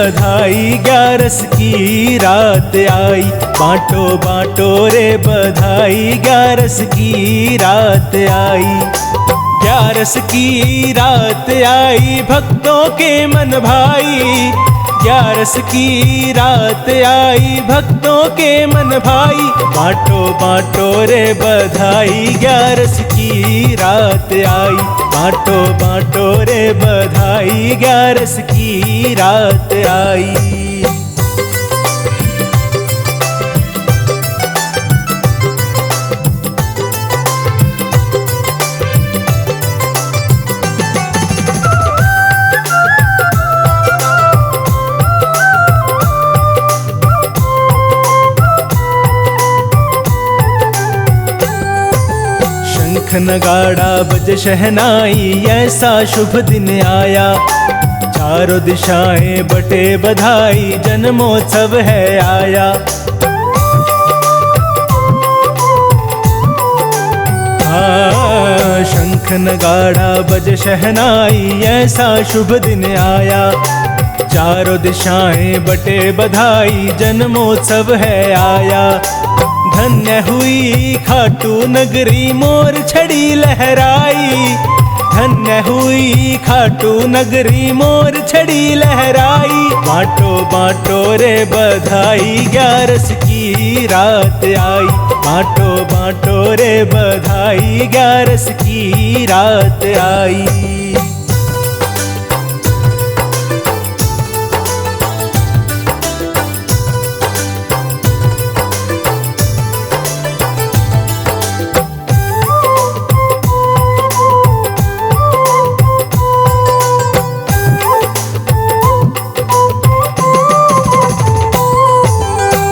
बधाई, ग्यारस की रात आई। बांटो बांटो रे बधाई, ग्यारस की रात आई। ग्यारस की रात आई, भक्तों के मन भाई। ग्यारस की रात आई, भक्तों के मन भाई। बांटो बांटो रे बधाई, ग्यारस की रात आई। बांटो बांटो रे बधाई, ग्यारस की रात आई। शंख नगाड़ा बज शहनाई, ऐसा शुभ दिन आया। चारों दिशाएं बटे बधाई, जन्मोत्सव है आया। शंख नगाड़ा बज शहनाई, ऐसा शुभ दिन आया। चारों दिशाएं बटे बधाई, जन्मोत्सव है आया। धन्य हुई खाटू नगरी, मोर छड़ी लहराई। धन्य हुई खाटू नगरी, मोर छड़ी लहराई। बांटो बांटो रे बधाई, ग्यारस की रात आई। बांटो बांटो रे बधाई, ग्यारस की रात आई।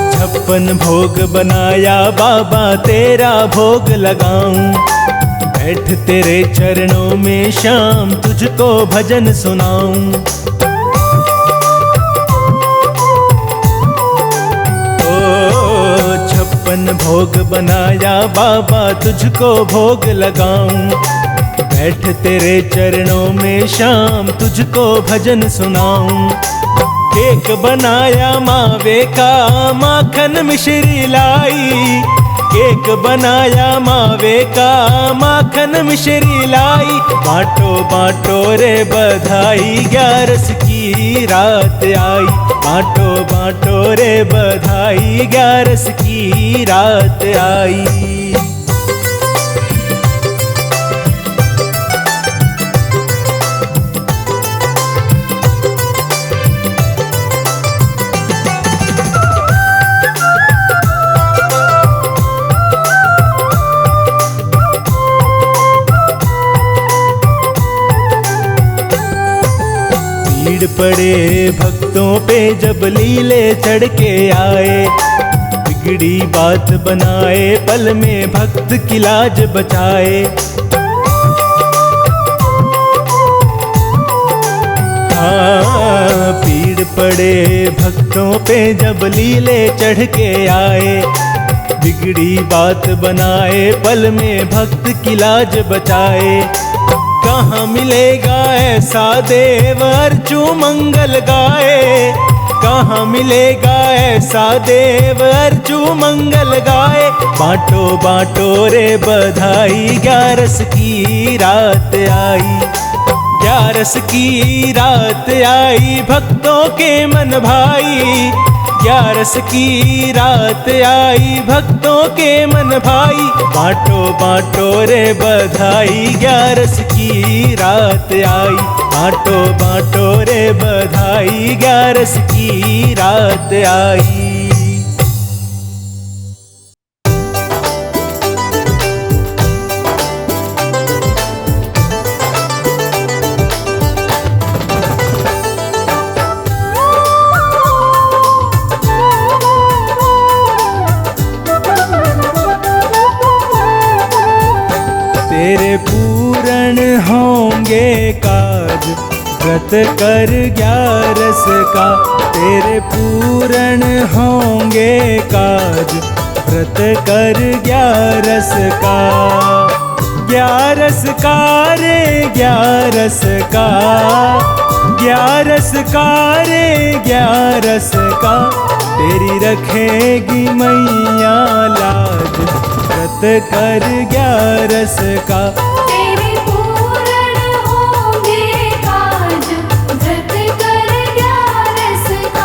छप्पन भोग बनाया बाबा, तेरा भोग लगाऊं। बैठ तेरे चरणों में शाम, तुझको भजन सुनाऊं। ओ छप्पन भोग बनाया बाबा, तुझको भोग लगाऊं। बैठ तेरे चरणों में शाम, तुझको भजन सुनाऊं। केक बनाया मावे का, माखन मिश्री लाई। केक बनाया मावे का, माखन मिश्री लाई। बांटो बांटो रे बधाई, ग्यारस की रात आई। बांटो बांटो रे बधाई, ग्यारस की रात आई। भीड़ पड़े भक्तों पे जब लीले चढ़ के आए। बिगड़ी बात बनाए, पल में भक्त की लाज बचाए। भीड़ पड़े भक्तों पे जब लीले चढ़ के आए। बिगड़ी बात बनाए, पल में भक्त की लाज बचाए। कहाँ मिलेगा ऐसा देव, अर्चू मंगल गाए। कहाँ मिलेगा ऐसा देव, अर्चू मंगल गाए। बांटो बांटो रे बधाई, ग्यारस की रात आई। ग्यारस की रात आई, भक्तों के मन भाई। ग्यारस की रात आई, भक्तों के मन भाई। बांटो बांटो रे बधाई, ग्यारस की रात आई। बांटो बांटो रे बधाई, ग्यारस की रात आई। तेरे पूर्ण होंगे काज, व्रत कर ग्यारस का। तेरे पूर्ण होंगे काज, व्रत कर ग्यारस का। ग्यारस का रे ग्यारस का, ग्यारस का रे ग्यारस का, तेरी रखेगी मैया लाज, व्रत कर ग्यारस का। तेरे पूर्ण होंगे काज, व्रत कर ग्यारस का।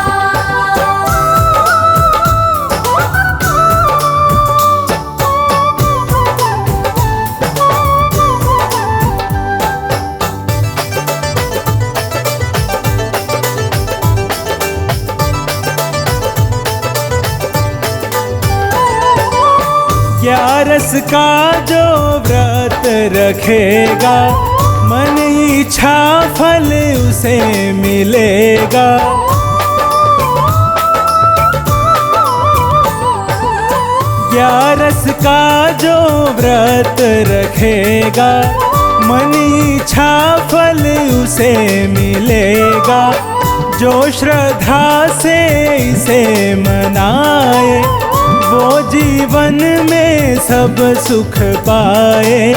ग्यारस का जो व्रत रखेगा, मन इच्छा फल उसे मिलेगा। ग्यारस का जो व्रत रखेगा, मन इच्छा फल उसे मिलेगा। जो श्रद्धा से इसे मनाए, वो जीवन में सब सुख पाए।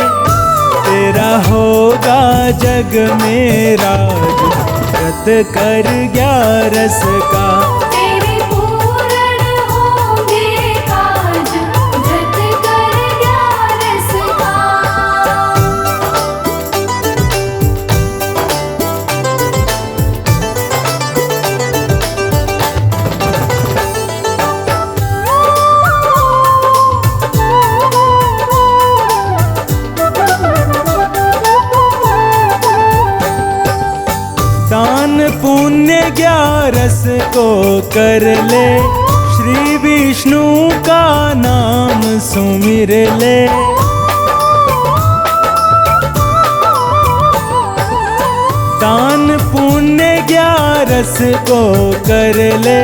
तेरा होगा जग में राज, व्रत कर ग्यारस का। तेरे पूर्ण होंगे काज, व्रत कर ग्यारस का। दान पुण्य ग्यारस को कर ले, श्री विष्णु का नाम सुमिर ले। दान पुण्य ग्यारस को कर ले,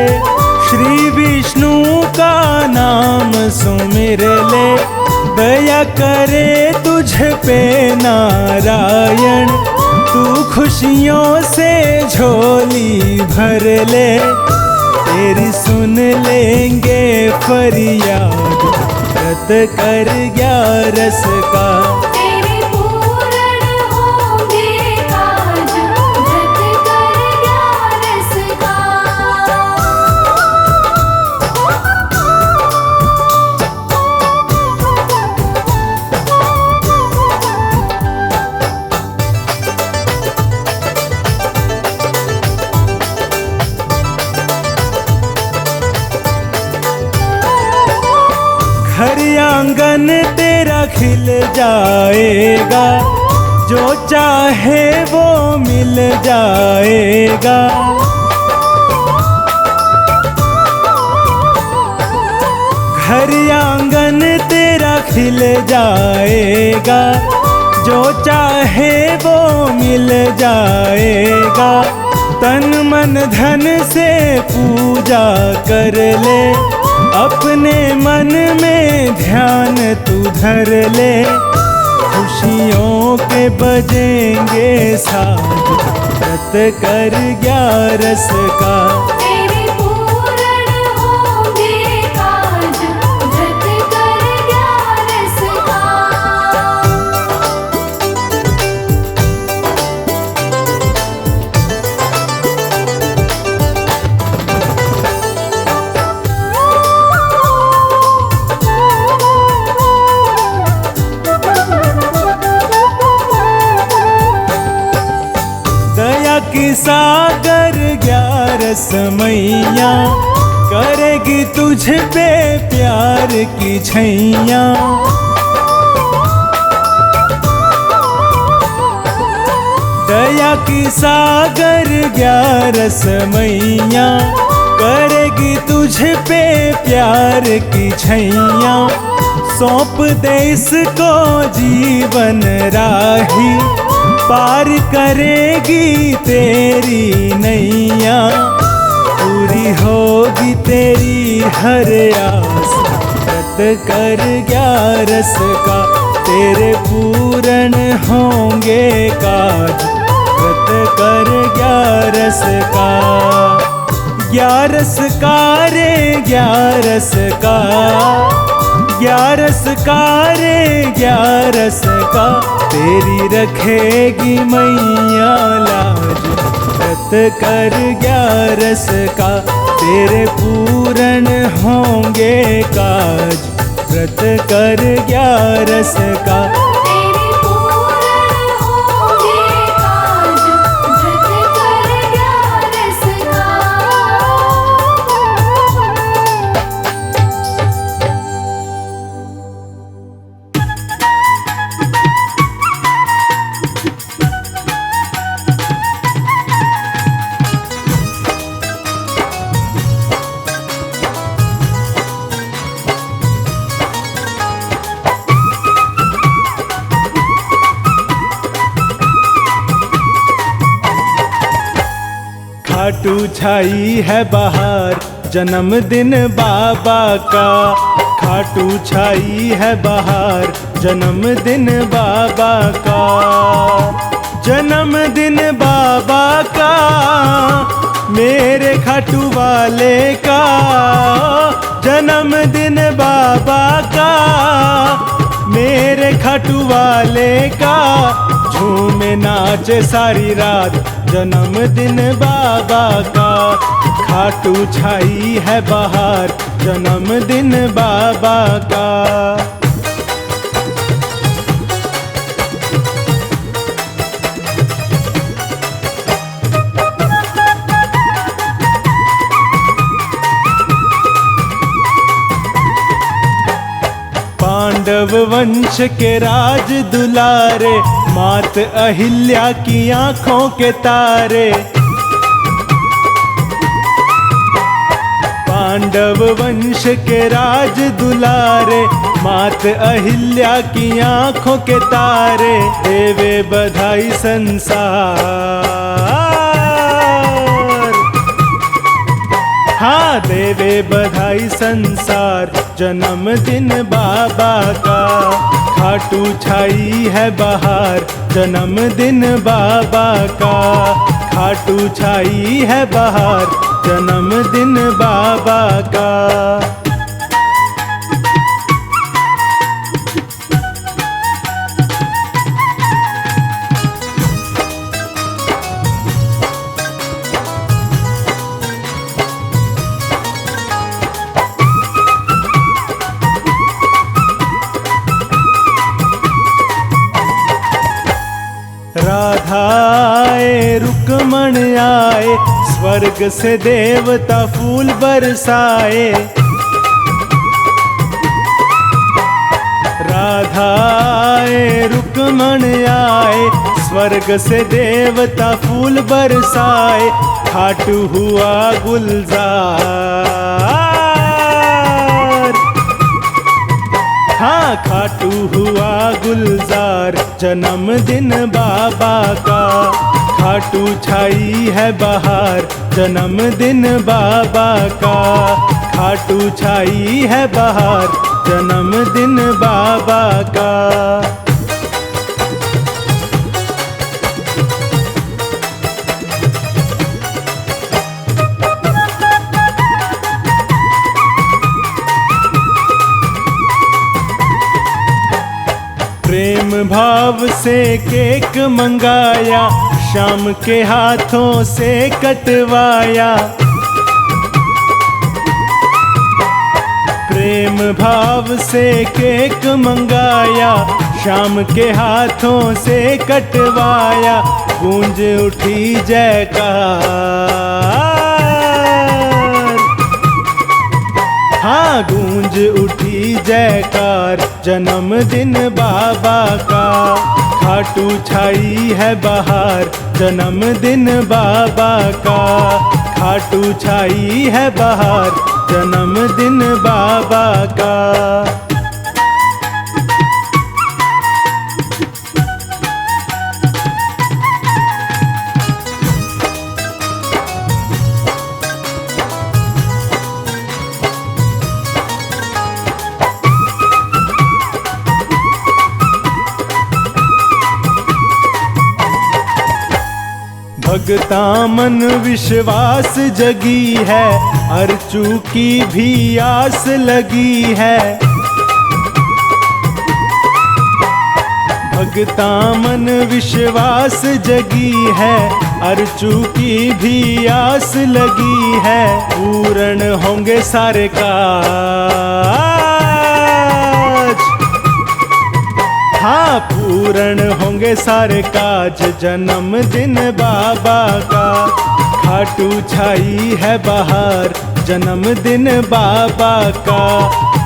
श्री विष्णु का नाम सुमिर ले। दया करे तुझ पे नारायण, तू खुशियों से झोली भर ले। तेरी सुन लेंगे फरियाद, व्रत कर ग्यारस का। तेरे पूर्ण होंगे काज, व्रत कर ग्यारस का। घर आंगन तेरा खिल जाएगा, जो चाहे वो मिल जाएगा। घर आंगन तेरा खिल जाएगा, जो चाहे वो मिल जाएगा। तन मन धन से पूजा कर ले, अपने मन में ध्यान तू धर ले। खुशियों के बजेंगे साज, व्रत कर ग्यारस का। तेरे पूर्ण होंगे काज, व्रत कर ग्यारस का। दया की सागर ग्यारस मैया, करेगी तुझ पे प्यार की छैया। दया की सागर ग्यारस मैया, करेगी तुझ पे प्यार की छैया। सौंप दे इसको जीवन राही, पार करेगी तेरी नैया। पूरी होगी तेरी हर आस, व्रत कर ग्यारस का। तेरे पूर्ण होंगे काज, व्रत कर ग्यारस का। ग्यारस का रे ग्यारस का, ग्यारस का रे ग्यारस का। तेरी रखेगी मैया लाज, व्रत कर 11 का, तेरे पूर्ण होंगे काज। व्रत कर 11 का, तेरे पूर्ण होंगे काज। व्रत कर 11 का। खाटू छाई है बहार, जन्मदिन बाबा का। खाटू छाई है बहार, जन्मदिन बाबा का। जन्मदिन बाबा का, मेरे खाटू वाले का। जन्मदिन बाबा का, मेरे खाटू वाले का। झूमे नाचे सारी रात, जन्मदिन बाबा का। खाटू छाई है बहार, जन्मदिन बाबा का। पांडव वंश के राज दुलारे, मात अहिल्या की आंखों के तारे। पांडव वंश के राज दुलारे, मात अहिल्या की आंखों के तारे। देवे बधाई संसार, हाँ देवे बधाई संसार। जन्मदिन बाबा का, खाटू छाई है बहार। जन्मदिन बाबा का, खाटू छाई है बहार। जन्मदिन बाबा का। राधा आए रुक्मण आए, स्वर्ग से देवता फूल बरसाए। राधा आए रुक्मण आए, स्वर्ग से देवता फूल बरसाए। खाटू हुआ गुलजार, हाँ खाटू हुआ गुलजार। जन्मदिन बाबा का, खाटू छाई है बहार। जन्मदिन बाबा का, खाटू छाई है बहार। जन्मदिन बाबा का। प्रेम भाव से केक मंगाया, शाम के हाथों से कटवाया। प्रेम भाव से केक मंगाया, शाम के हाथों से कटवाया। गूंज उठी जयकार, हाँ गूंज उठी जयकार। जन्मदिन बाबा का, खाटू छाई है बहार। जन्मदिन बाबा का, खाटू छाई है बहार। जन्मदिन बाबा का। भगता मन विश्वास जगी है, अर्चू की भी आस लगी है। भगता मन विश्वास जगी है, अर्चू की भी आस लगी है, पूर्ण होंगे सारे काज। हाँ, पूर्ण होंगे सारे काज, जन्मदिन बाबा का। खाटू छाई है बहार, जन्मदिन बाबा का।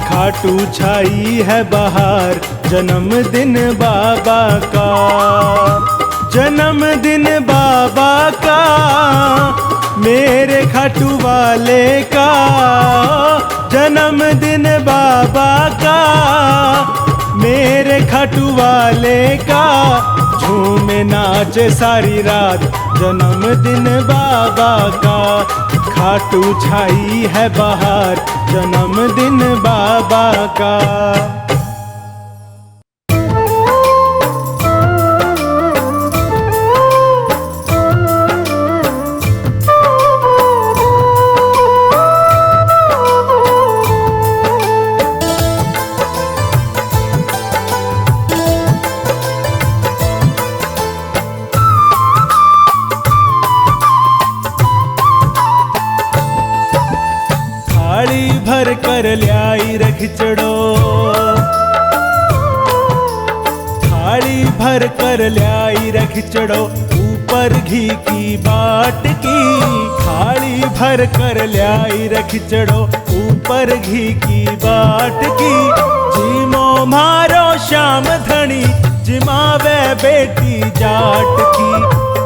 खाटू छाई है बहार, जन्मदिन बाबा का। जन्मदिन बाबा का, मेरे खाटू वाले का। जन्मदिन बाबा का, मेरे खाटू वाले का। झूमे नाचे सारी रात, जन्मदिन बाबा का। खाटू छाई है बहार, जन्मदिन बाबा का। भर कर ल्याई रखचड़ो, थाली भर कर ल्याई रखचड़ो। ऊपर घी की बाट की, थाली भर कर ल्याई रखचड़ो। ऊपर घी की बाट की। जिमो मारो श्याम धनी, जिमावे बेटी जाट की।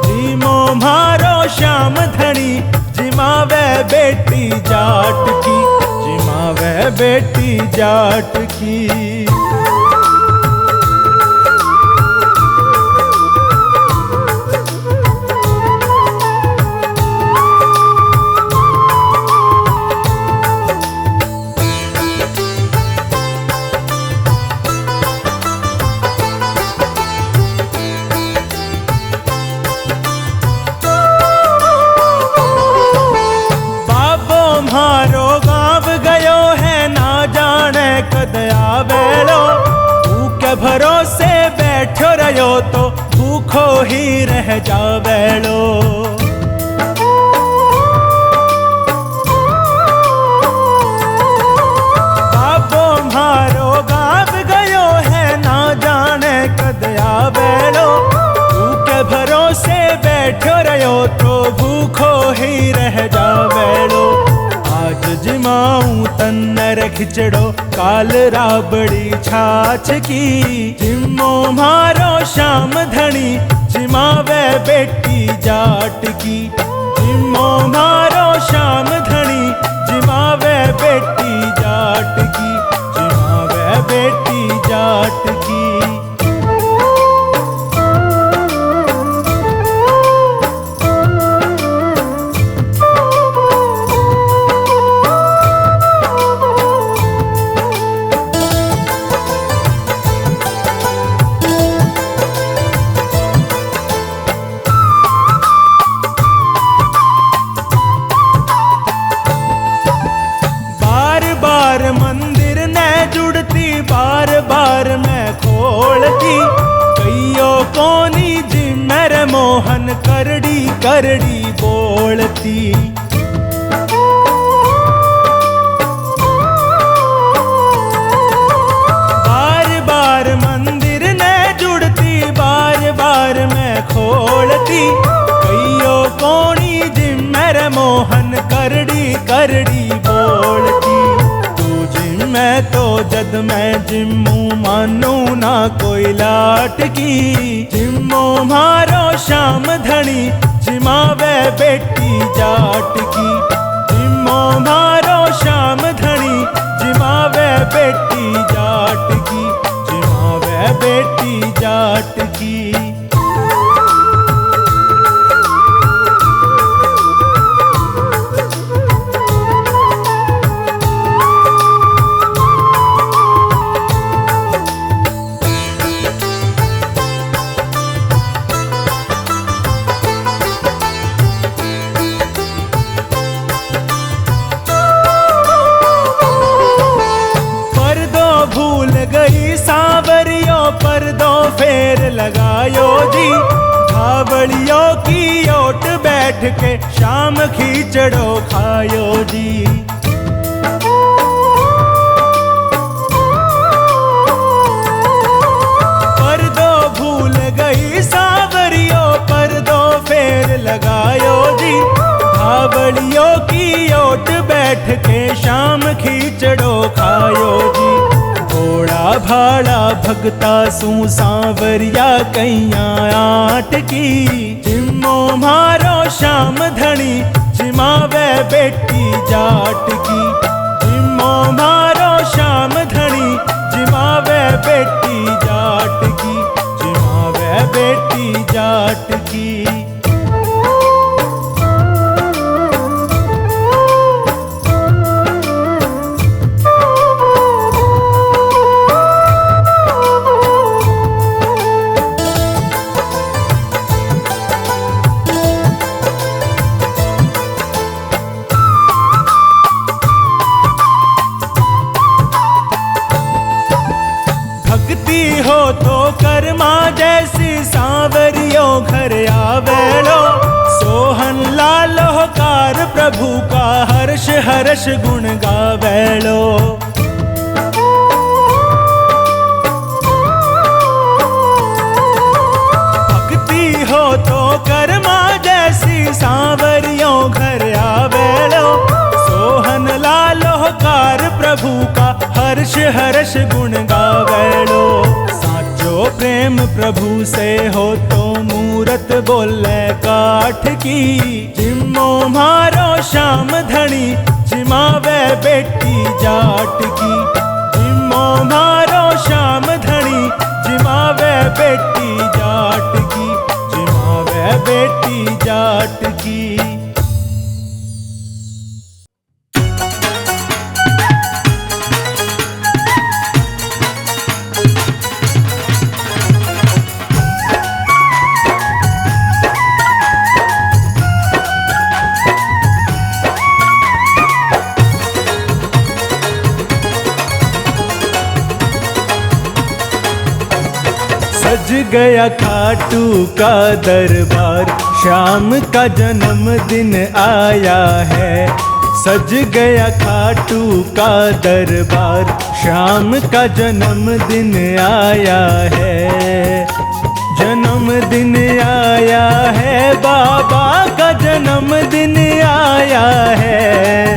जिमो मारो श्याम धनी, जिमावे बेटी जाट की। जिमावे बेटी जाट की। म्हारो गाँव गयो है, ना जाने कद आवेलो। भूखे भरोसे बैठो रहो तो भूखो ही रह जावेलो। बाबो म्हारो गाँव गयो है, ना जाने कद आवेलो। भूखे भरोसे बैठो रहो तो भूखो ही रह जावेलो। आज जिमाऊं तन्नर खिचड़ो, काल राबड़ी छाछ की। जिमो मारो श्याम धनी, जिमावे बेटी जाट की। जिमो मारो श्याम धनी, जिमावे बेटी जाट की। जिमावे बेटी जाट की। मंदिर ने जुड़ती, बार बार मैं खोलती। कईयो कोनी जी मेरे मोहन, करड़ी करड़ी बोलती। बार बार मंदिर ने जुड़ती, बार बार मैं खोलती। कईयो कोनी जी मेरे मोहन, करड़ी करड़ी बोलती। मैं तो जद मैं जिम्मू मानू ना कोई लाट की। जिम्मो मारो श्याम धनी, जिमावे बेटी जाट की। जिम्मो मारो श्याम धनी, जिमावे बेटी जाट की। जिमावे बेटी जाट की। गई सांवरियों पर दो फेर लगायो जी। भावड़ियों की ओट बैठ के शाम खीचड़ो खायो जी। पर दो भूल गई सावरियों, पर दो फेर लगायो जी। भावड़ियों की ओट बैठ के शाम खीचड़ो खायो जी। घोड़ा भाड़ा भगता सू सांवरिया कैया आट की। जिम्मो मारो श्याम धनी जिमावे बेटी जाट की। जिम्मो मारो श्याम धनी जिमावे बेटी जाट की। जिमावे बेटी जाट की। हो तो कर्मा जैसी सांवरियों घर आवेलो। सोहन लालोकार प्रभु का हर्ष हर्ष गुण गावेलो। भक्ति हो तो कर्मा जैसी सांवरियों घर आवेलो। सोहन लालोकार प्रभु का हर्ष हर्ष गुण गावेलो। प्रेम प्रभु से हो तो मूरत बोले काठ की। जिम्मो मारो श्याम धनी जिमावे बेटी जाट की। जिम्मो मारो श्याम धनी जिमावे बेटी जाट की। जिमावे बेटी जाट की। सज गया खाटू का दरबार, श्याम का जन्मदिन आया है। सज गया खाटू का दरबार, श्याम का जन्मदिन आया है। जन्मदिन आया है, बाबा का जन्मदिन आया है।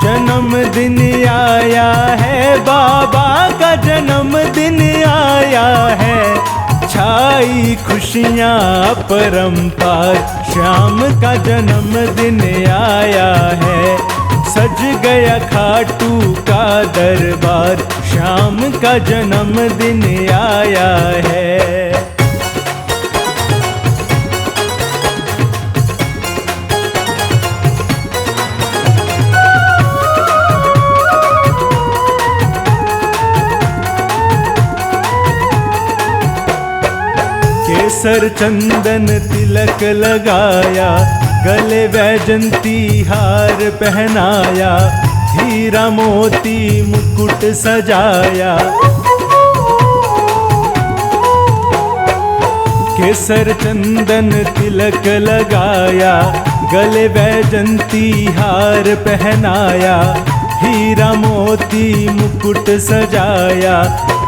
जन्मदिन आया है, बाबा का जन्मदिन आया है। छाई खुशियाँ परंपार, श्याम का जन्मदिन आया है। सज गया खाटू का दरबार, श्याम का जन्मदिन आया है। केसर चंदन तिलक लगाया, गले वैजंती हार पहनाया। हीरा मोती मुकुट सजाया, केसर चंदन तिलक लगाया। गले वैजंती हार पहनाया, हीरा मोती मुकुट सजाया।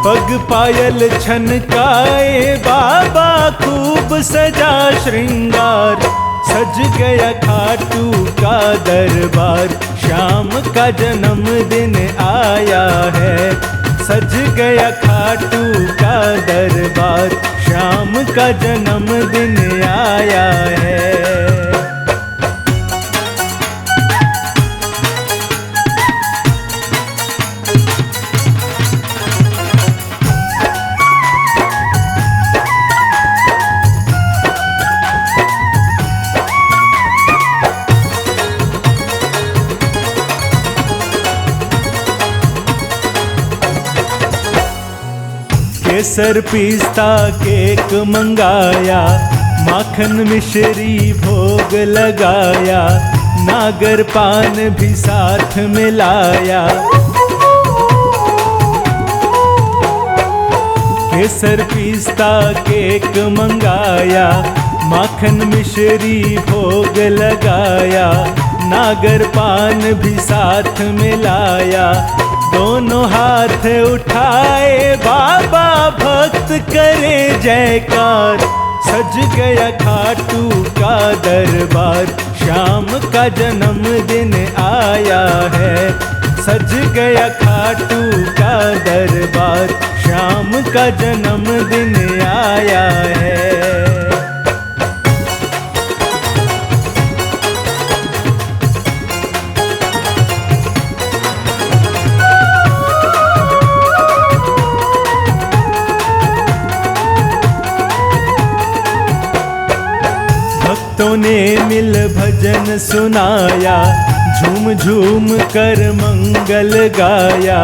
पग पायल छनकाए, बाबा खूब सजा श्रृंगार। सज गया खाटू का दरबार, श्याम का जन्मदिन आया है। सज गया खाटू का दरबार, श्याम का जन्मदिन आया है। केसर पिस्ता केक मंगाया, माखन मिश्री भोग लगाया। नागर पान भी साथ मिलाया। केसर पिस्ता केक मंगाया, माखन मिश्री भोग लगाया, नागर पान भी साथ में लाया। दोनों हाथ उठाए बाबा भक्त करे जयकार। सज गया खाटू का दरबार, श्याम का जन्मदिन आया है। सज गया खाटू का दरबार, श्याम का जन्मदिन आया है। भक्तों ने मिल भजन सुनाया, झूम झूम कर मंगल गाया।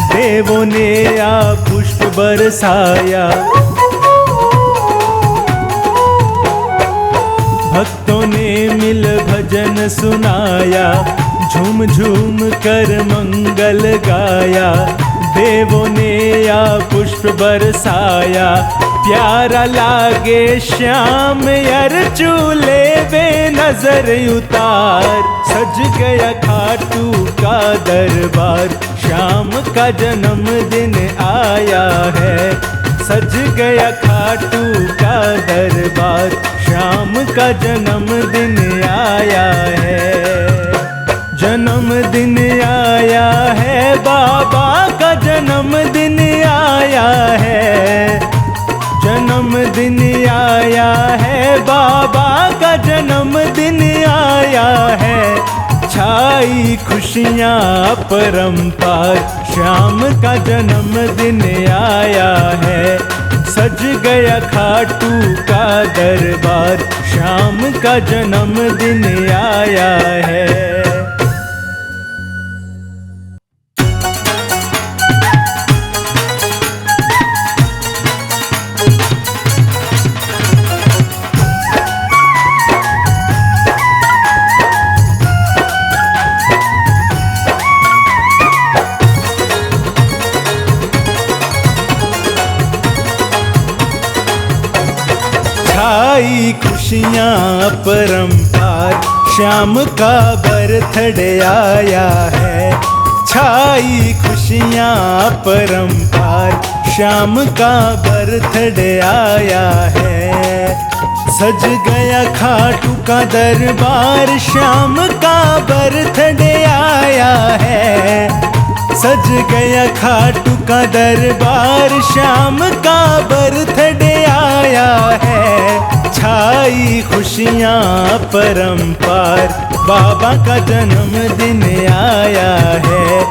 देवों ने आ पुष्प बरसाया, भक्तों ने मिल भजन सुनाया, झूम झूम कर मंगल गाया। देवों ने आ पुष्प बरसाया, प्यारा लागे श्याम यार चूले बे नजर उतार। सज गया खाटू का दरबार, श्याम का जन्मदिन आया है। सज गया खाटू का दरबार, श्याम का जन्मदिन आया है। जन्मदिन आया है, बाबा का जन्मदिन आया है। जन्मदिन आया है, बाबा का जन्मदिन आया है। छाई खुशियाँ परंपार, श्याम का जन्मदिन आया है। सज गया खाटू का दरबार, श्याम का जन्मदिन आया है। छाई खुशियाँ परंपार, श्याम का बर्थडे आया है। छाई खुशियाँ परंपार, श्याम का बर्थडे आया है। सज गया खाटू का दरबार, श्याम का बर्थडे आया है। सज गया खाटू का दरबार, श्याम का बर्थडे आया है। छाई खुशियाँ परंपार, बाबा का जन्मदिन आया है।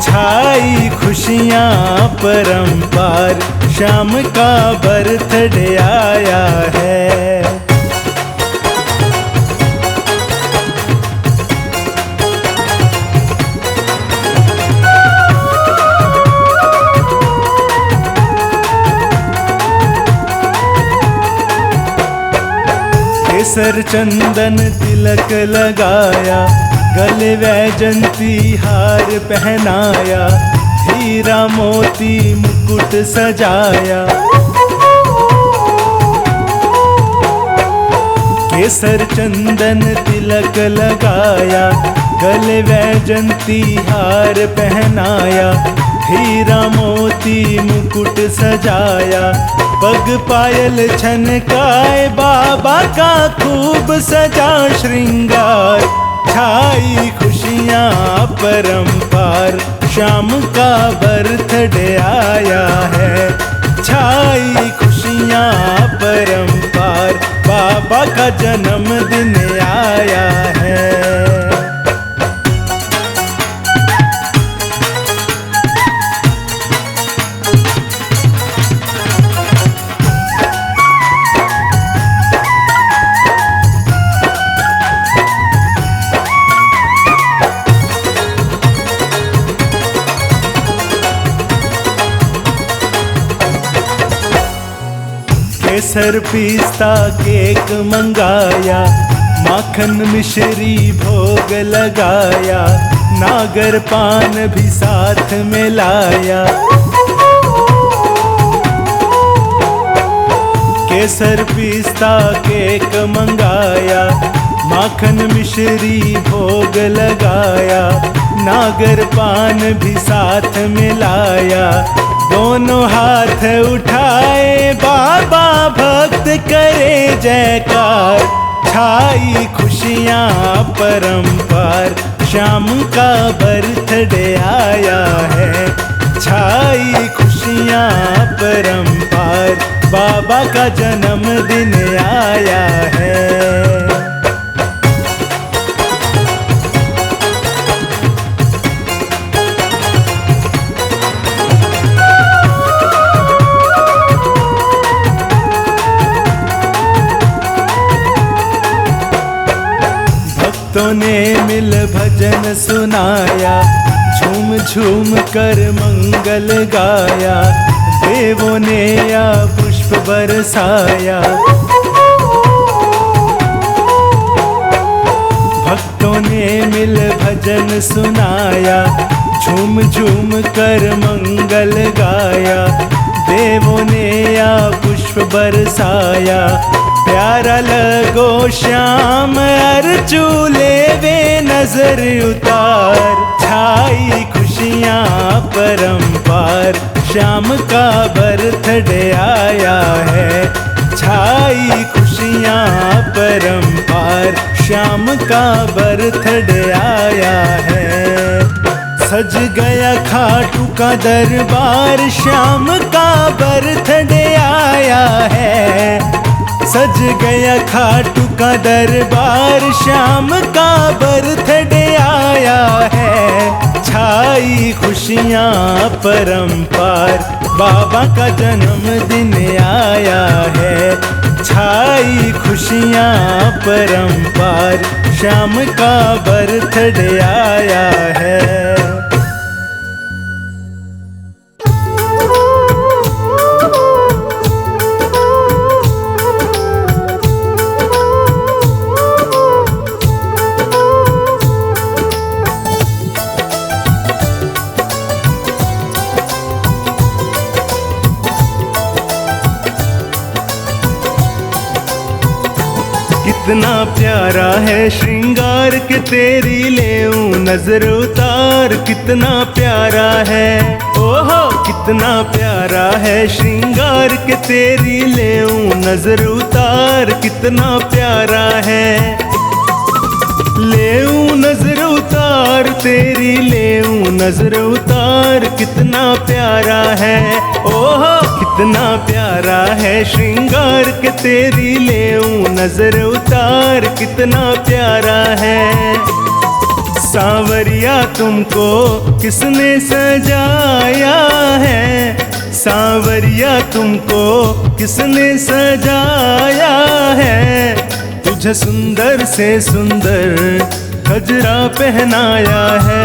छाई खुशियाँ परंपार, श्याम का बर्थडे आया है। केसर चंदन तिलक लगाया, गले वैजंती हार पहनाया। हीरा मोती मुकुट सजाया, केसर चंदन तिलक लगाया। गले वैजंती हार पहनाया, हीरा मोती मुकुट सजाया। पग पायल छनकाए, बाबा का खूब सजा श्रृंगार। छाई खुशियाँ परंपार, श्याम का बर्थडे आया है। छाई खुशियाँ परंपार, बाबा का जन्मदिन आया है। केसर पिस्ता केक मंगाया, माखन मिश्री भोग लगाया। नागर पान भी साथ में लाया, केसर पिस्ता केक मंगाया, माखन मिश्री भोग लगाया, नागर पान भी साथ मिलाया। दोनों हाथ उठाए बाबा भक्त करे जयकार, छाई खुशियाँ परंपार, श्याम का बर्थडे आया है। छाई खुशियाँ परंपार, बाबा का जन्मदिन आया है। भक्तों ने मिल भजन सुनाया, झूम झूम कर मंगल गाया, देवों ने या पुष्प बरसाया। भक्तों ने मिल भजन सुनाया, झूम झूम कर मंगल गाया, देवों ने या पुष्प बरसाया। प्यारा लगो श्याम अर्चू लेवे नजर उतार, छाई खुशियाँ परंपार, श्याम का बर्थडे आया है। छाई खुशियाँ परंपार, श्याम का बर्थडे आया है। सज गया खाटू का दरबार, श्याम का बर्थडे आया है। सज गया खाटू का दरबार, श्याम का बर्थडे आया है। छाई खुशियाँ परंपार, बाबा का जन्मदिन आया है। छाई खुशियाँ परंपार, श्याम का बर्थडे आया है। कितना प्यारा है श्रृंगार के तेरी लेऊं नजर उतार, कितना प्यारा है ओहो कितना प्यारा है श्रृंगार के तेरी लेऊं नजर उतार, कितना प्यारा है। लेऊं नजर उतार तेरी लेऊं नजर उतार, कितना प्यारा है ओहो कितना प्यारा है श्रृंगार के तेरी लेऊं नजर उतार, कितना प्यारा है। सांवरिया तुमको किसने सजाया है, सांवरिया तुमको किसने सजाया है। तुझे सुंदर से सुंदर गजरा पहनाया है,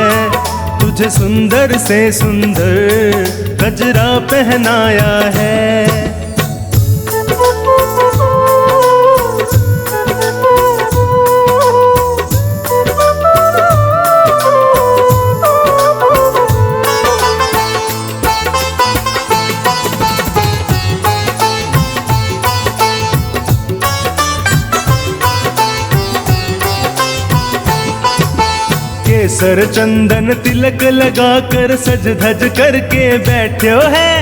तुझे सुंदर से सुंदर गजरा पहनाया है। केसर चंदन तिलक लगा कर सज धज करके बैठो है।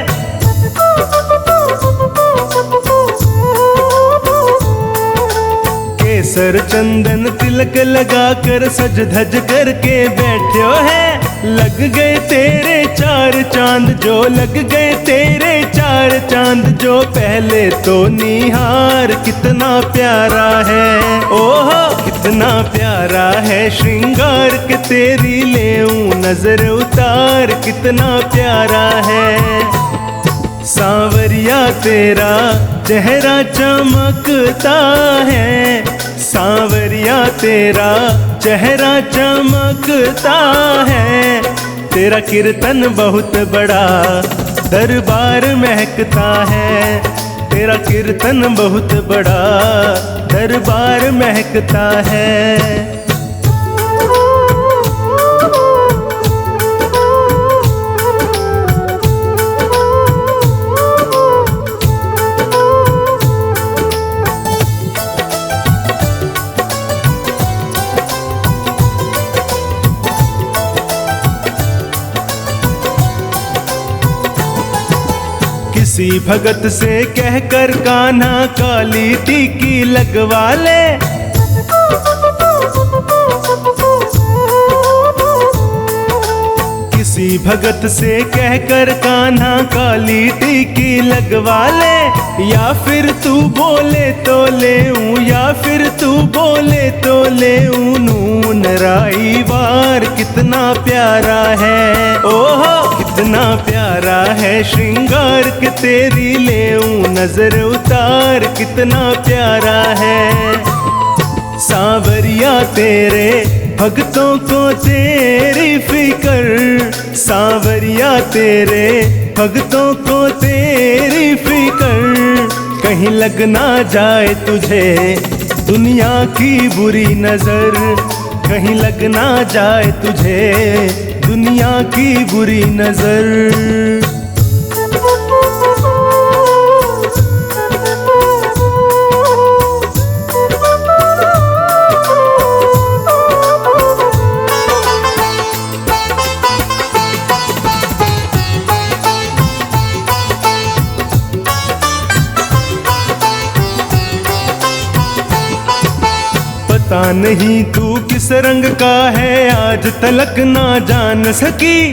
केसर चंदन तिलक लगा कर सज धज करके बैठो है। लग गए तेरे चार चांद जो लग गए तेरे चार चांद जो, पहले तो निहार कितना प्यारा है ओह कितना प्यारा है श्रृंगार के तेरी लेऊं नजर उतार, कितना प्यारा है। सांवरिया तेरा चेहरा चमकता है, सांवरिया तेरा चेहरा चमकता है। तेरा कीर्तन बहुत बड़ा दरबार महकता है, तेरा कीर्तन बहुत बड़ा दरबार महकता है। किसी भगत से कहकर कान्हा काली टीकी लगवा ले। किसी भगत से कहकर कान्हा काली टीकी लगवा ले। या फिर तू बोले तो ले ऊं, या फिर तू बोले तो ले ऊं। नून राई वार कितना प्यारा है, ओहो कितना प्यारा है श्रृंगार के तेरी ले ऊं नजर उतार कितना प्यारा है। सांवरिया तेरे भक्तों को तेरी फिकर, सांवरिया तेरे भक्तों को तेरी फिकर। कहीं लग ना जाए तुझे दुनिया की बुरी नजर, कहीं लग ना जाए तुझे दुनिया की बुरी नजर। पता नहीं तू किस रंग का है आज तलक ना जान सकी।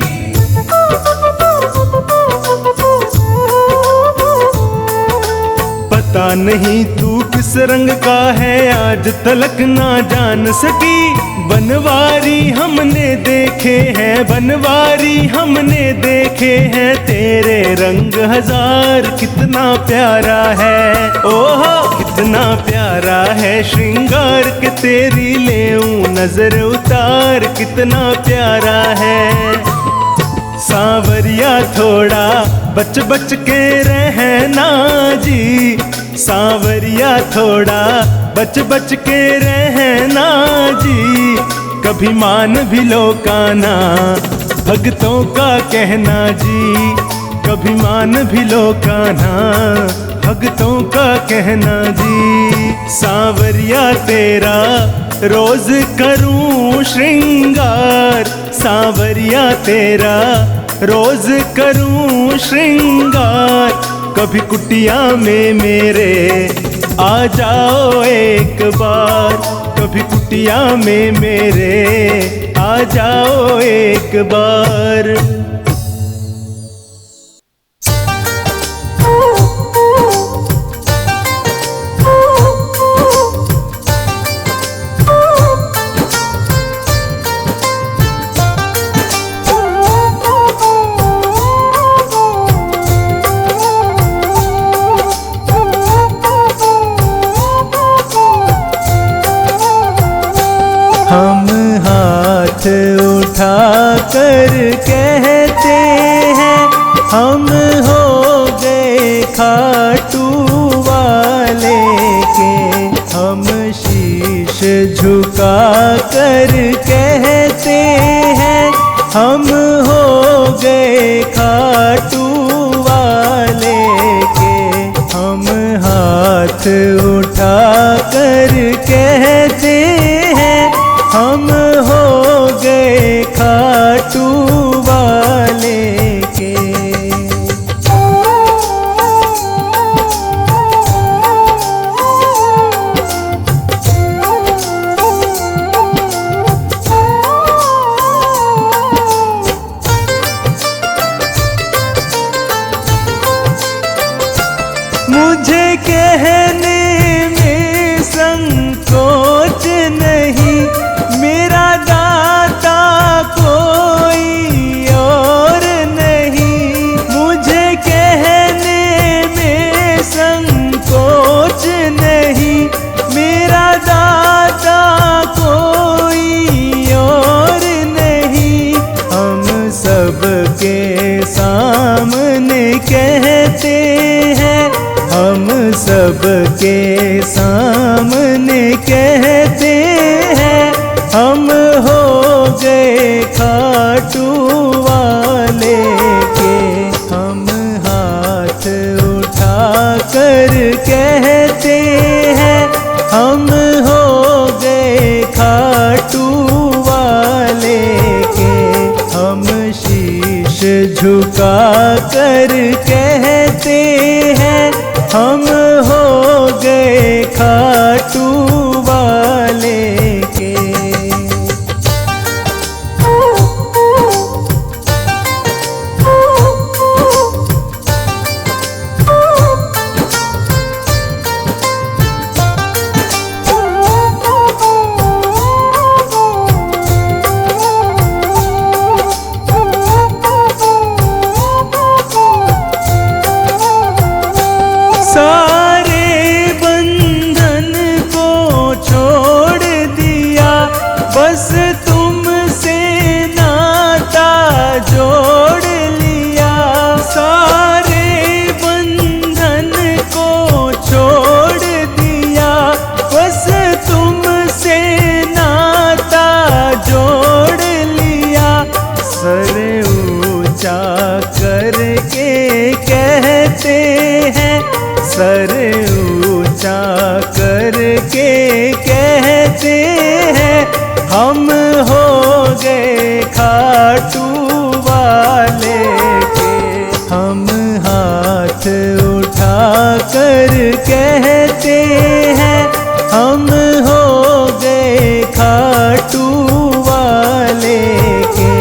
पता नहीं तू किस रंग का है आज तलक ना जान सकी। बनवारी हमने देखे हैं, बनवारी हमने देखे हैं। तेरे रंग हजार कितना प्यारा है, ओहो कितना प्यारा है श्रृंगार के तेरी ले ऊं नजर उतार कितना प्यारा है। सांवरिया थोड़ा बच बच के रहना जी, सांवरिया थोड़ा बच बच के रहना जी। कभी मान भी लो कान्हा भक्तों का कहना जी, कभी मान भी लो कान्हा भक्तों का कहना जी। सांवरिया तेरा रोज करूं श्रृंगार, सांवरिया तेरा रोज करूं श्रृंगार। कभी कुटिया में मेरे आ जाओ एक बार, कभी कुटिया में मेरे आ जाओ एक बार। हम हाथ उठा कर कहते हैं हम हो गए खाटू वाले के। हम शीश झुका कर कहते हैं हम हो गए खाटू वाले के। हम हाथ उठा कर कहते हैं हम हो गए खाटू वाले के। मुझे कहने में संकोच नहीं, मेरा दाता कोई और नहीं। मुझे कहने में संकोच नहीं, मेरा दाता कोई और नहीं। हम सबके सामने कहते हैं, हम सबके सामने कहते हैं हम हो गए खाटू वाले के। हम हाथ उठा कर कहते हैं हम हो गए खाटू वाले के। हम शीश झुका कर कहते कहते हैं, हम हो गए खाटू वाले के। सारे बंधन को छोड़ दिया, बस तुमसे नाता जोड़ लिया। सारे बंधन को छोड़ दिया, बस तुमसे नाता जोड़ लिया। सर ऊंचा करके कहते हैं, सर ऊंचा करके कहते हैं, हम हो गए खाटू वाले के। हम हाथ उठा कर कहते हैं, हम हो गए खाटू वाले के।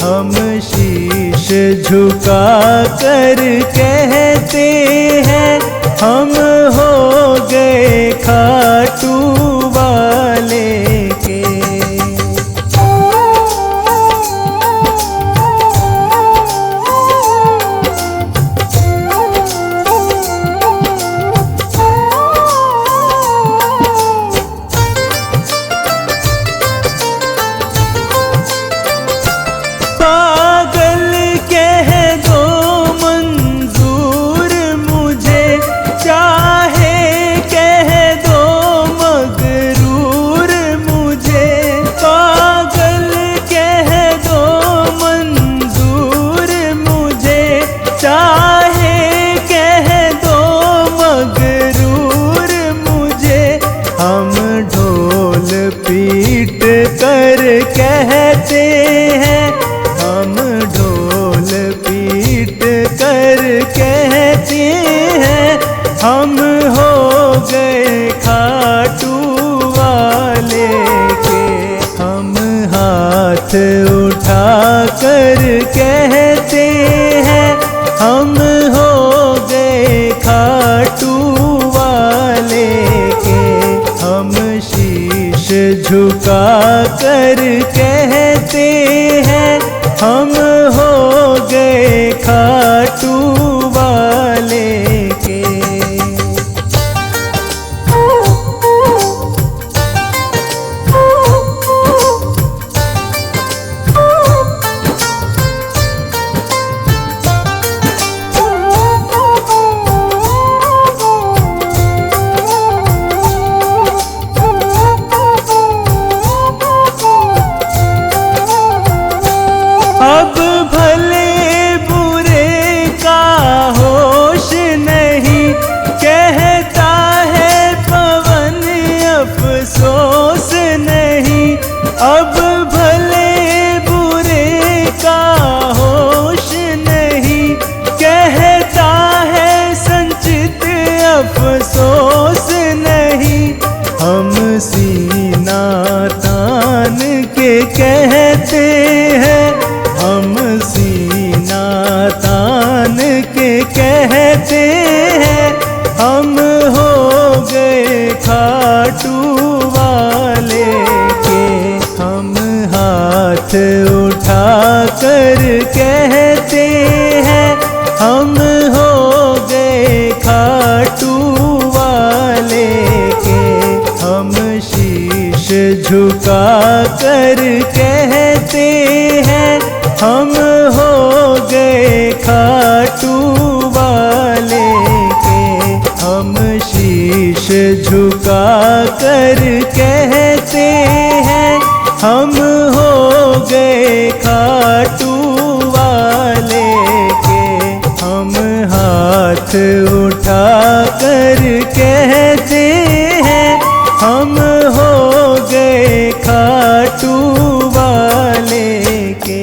हम शीश झुका कर कहते हैं, हम हो गए खाटू वाले के। पागल कह दो मंजूर मुझे, चाहे कह दो मगरूर मुझे। पागल कह दो मंजूर मुझे, चाहे कह दो मगरूर मुझे। हम ढोल पीट कर कहते हैं, हम ढोल पीट कर कहते हैं, हम हो गए खाटू वाले के। हम हाथ उठा कर कहते हैं, हम हो गए खाटू वाले के। हम शीश झुका कर कहते हैं, हम हो गए खाटू वाले के। अब भले बुरे का होश नहीं, कहता है पवन अफसोस नहीं। अब भले बुरे का होश नहीं, कहता है संचित अफसोस नहीं। हम सीना तान के कहते हैं, हम सीना तान के कहते हैं, हम हो गए खाटू वाले के। हम हाथ उठा कर कहते हैं, हम हो गए खाटू वाले के। हम शीश झुका कर कहते हैं, हम हो गए खाटू वाले के। हम शीश झुका कर कहते हैं, हम हो गए खाटू वाले के। हम हाथ उठा कर कहते हैं, हम हो गए खाटू वाले के।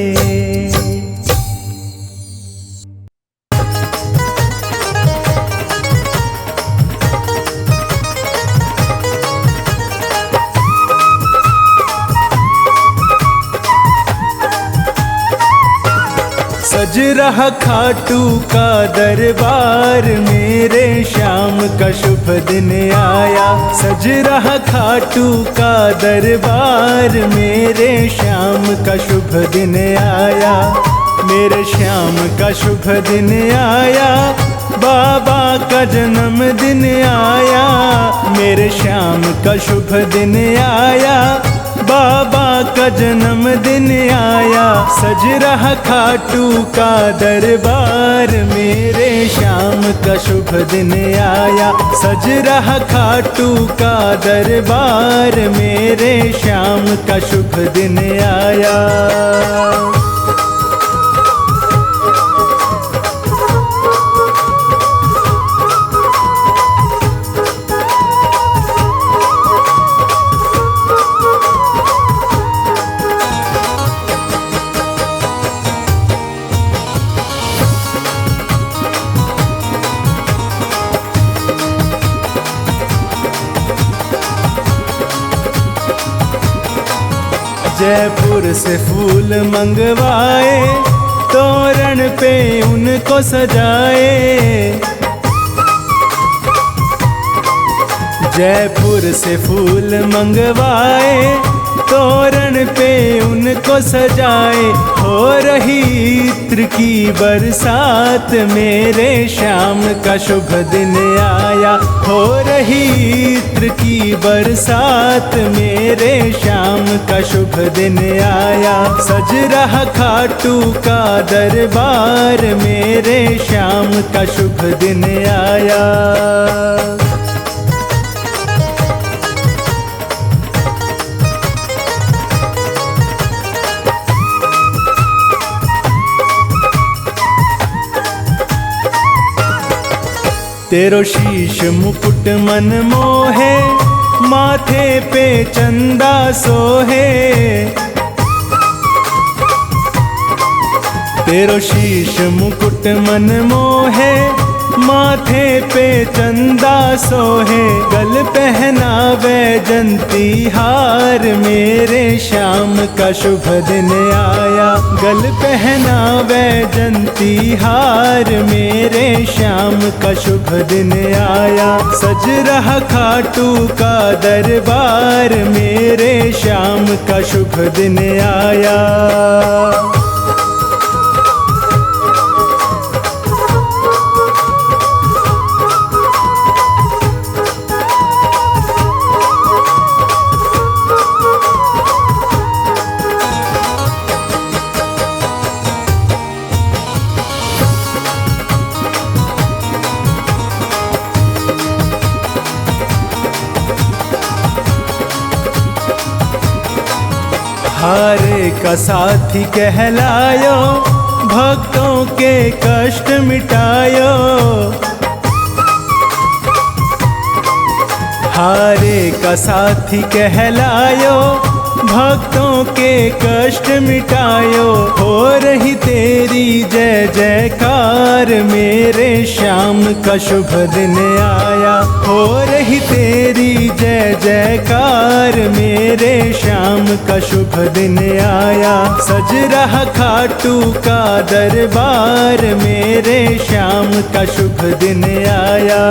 सज रहा खाटू का दरबार, मेरे श्याम का शुभ दिन आया। सज रहा खाटू का दरबार, मेरे श्याम का शुभ दिन आया। मेरे श्याम का शुभ दिन आया, बाबा का जन्मदिन आया। मेरे श्याम का शुभ दिन आया, बाबा का जन्मदिन आया। सज रहा खाटू का दरबार, मेरे श्याम का शुभ दिन आया। सज रहा खाटू का दरबार, मेरे श्याम का शुभ दिन आया। जयपुर से फूल मंगवाए, तोरण पे उनको सजाए। जयपुर से फूल मंगवाए, तोरण पे उनको सजाए। हो रही इत्र की बरसात, मेरे श्याम का शुभ दिन आया। हो रही इत्र की बरसात, मेरे श्याम का शुभ दिन आया। सज रहा खाटू का दरबार, मेरे श्याम का शुभ दिन आया। तेरो शीश मुकुट मन मोहे, माथे पे चंदा सोहे। तेरो शीश मुकुट मन मोहे, माथे पे चंदा सोहे। गल पहना वैजंती हार, मेरे श्याम का शुभ दिन आया। गल पहना वैजंती हार, मेरे श्याम का शुभ दिन आया। सज रहा खाटू का दरबार, मेरे श्याम का शुभ दिन आया। हारे का साथी कहलायो, भक्तों के कष्ट मिटायो। हारे का साथी कहलायो, भक्तों के कष्ट मिटायो। हो रही तेरी जय जयकार, मेरे श्याम का शुभ दिन आया। हो रही तेरी जय जयकार, मेरे श्याम का शुभ दिन आया। सज रहा खाटू का दरबार, मेरे श्याम का शुभ दिन आया।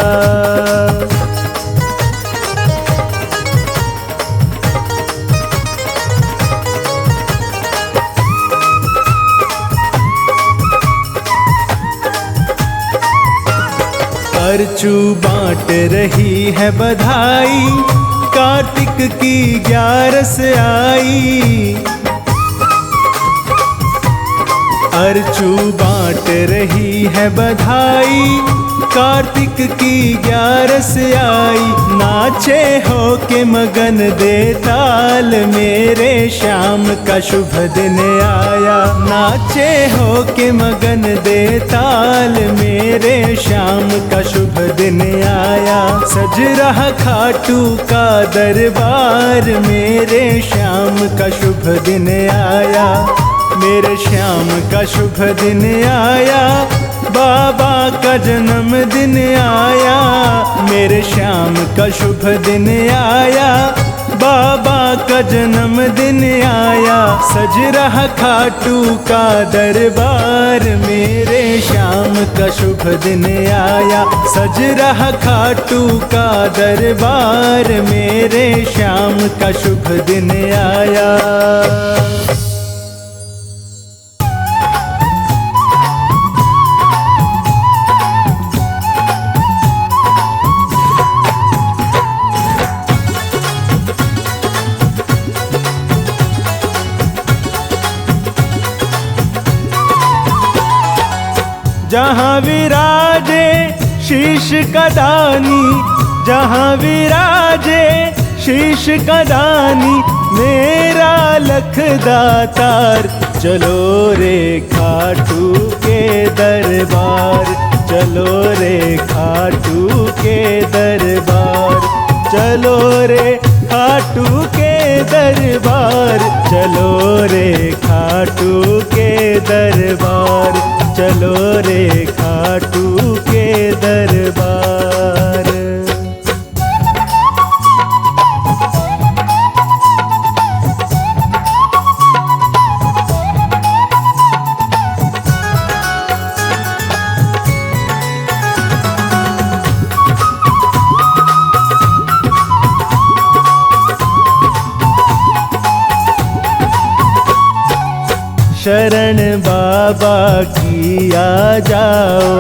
अर्चू बांट रही है बधाई, कार्तिक की 11 आई। अर्चू बांट रही है बधाई, कार्तिक की 11 आई। नाचे हो के मगन दे ताल, मेरे श्याम का शुभ दिन आया। नाचे हो के मगन दे ताल, मेरे श्याम का शुभ दिन आया। सज रहा खाटू का दरबार, मेरे श्याम का शुभ दिन आया। मेरे श्याम का शुभ दिन आया, बाबा का जन्मदिन आया। मेरे श्याम का शुभ दिन आया, बाबा का जन्मदिन आया, सज रहा खाटू का दरबार। मेरे श्याम का शुभ दिन आया, सज रहा खाटू का दरबार। मेरे श्याम का शुभ दिन आया। जहाँ विराजे शीश का दानी, जहाँ विराजे शीश का दानी, मेरा लखदातार। चलो रे खाटू के दरबार, चलो रे खाटू के दरबार, चलो रे खाटू के दरबार, चलो रे खाटू के दरबार, चलो रे खाटू के दरबार। शरण बाबा की आ जाओ,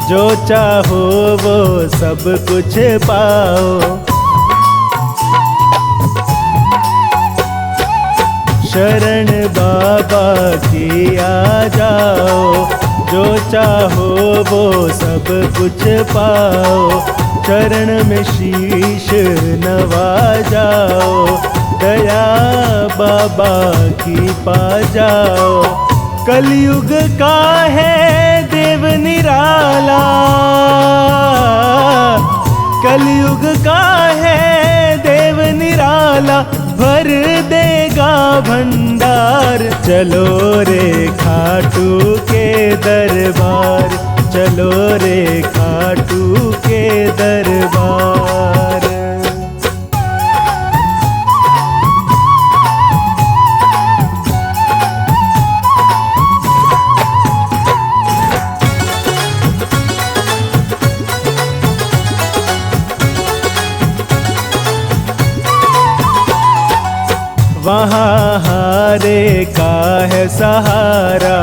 जो चाहो वो सब कुछ पाओ। शरण बाबा की आ जाओ, जो चाहो वो सब कुछ पाओ। चरण में शीश नवा जाओ, दया बाबा की पा जाओ। कलयुग का है देव निराला, कलयुग का है देव निराला, भर देगा भंडार। चलो रे खाटू के दरबार, चलो रे खाटू के दरबार। वहाँ हारे का है सहारा,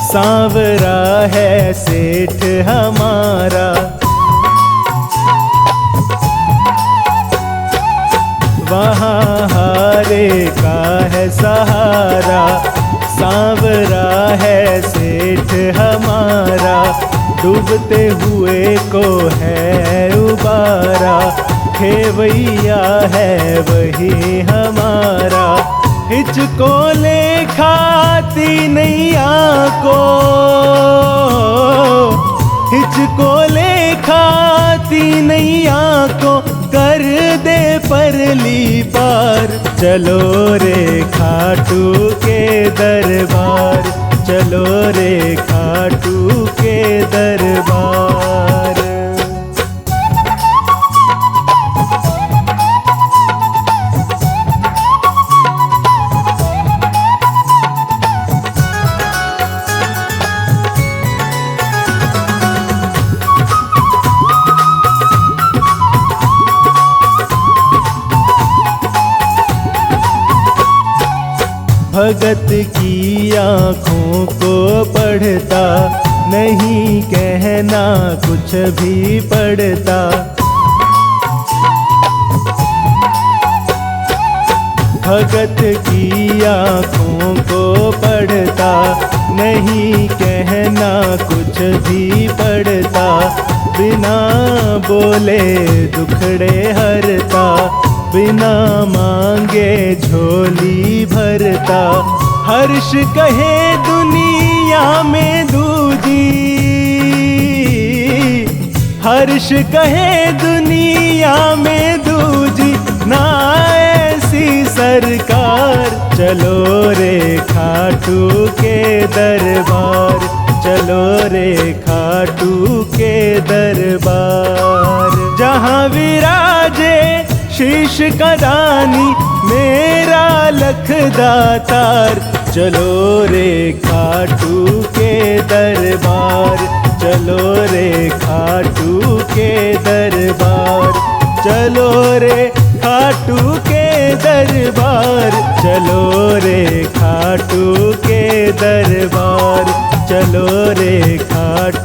सांवरा है सेठ हमारा। वहाँ हारे का है सहारा, सांवरा है सेठ हमारा। डूबते हुए को है उबारा, खेवैया है वही हमारा। हिचको ले खाती नैया को, हिचको ले खाती नैया को, कर दे परली पार। चलो रे खाटू के दरबार, चलो रे खाटू के दरबार। भगत की आँखों को पढ़ता, नहीं कहना कुछ भी पढ़ता। भगत की आँखों को पढ़ता, नहीं कहना कुछ भी पढ़ता। बिना बोले दुखड़े हरता, बिना मांगे झोली भरता। हर्ष कहे दुनिया में दूजी, हर्ष कहे दुनिया में दूजी, ना ऐसी सरकार। चलो रे खाटू के दरबार, चलो रे खाटू के दरबार। जहाँ विराजे शीश का दानी मेरा लखदातार। चलो रे खाटू के दरबार, चलो रे खाटू के दरबार, चलो रे खाटू के दरबार, चलो रे खाटू के दरबार, चलो रे खाटू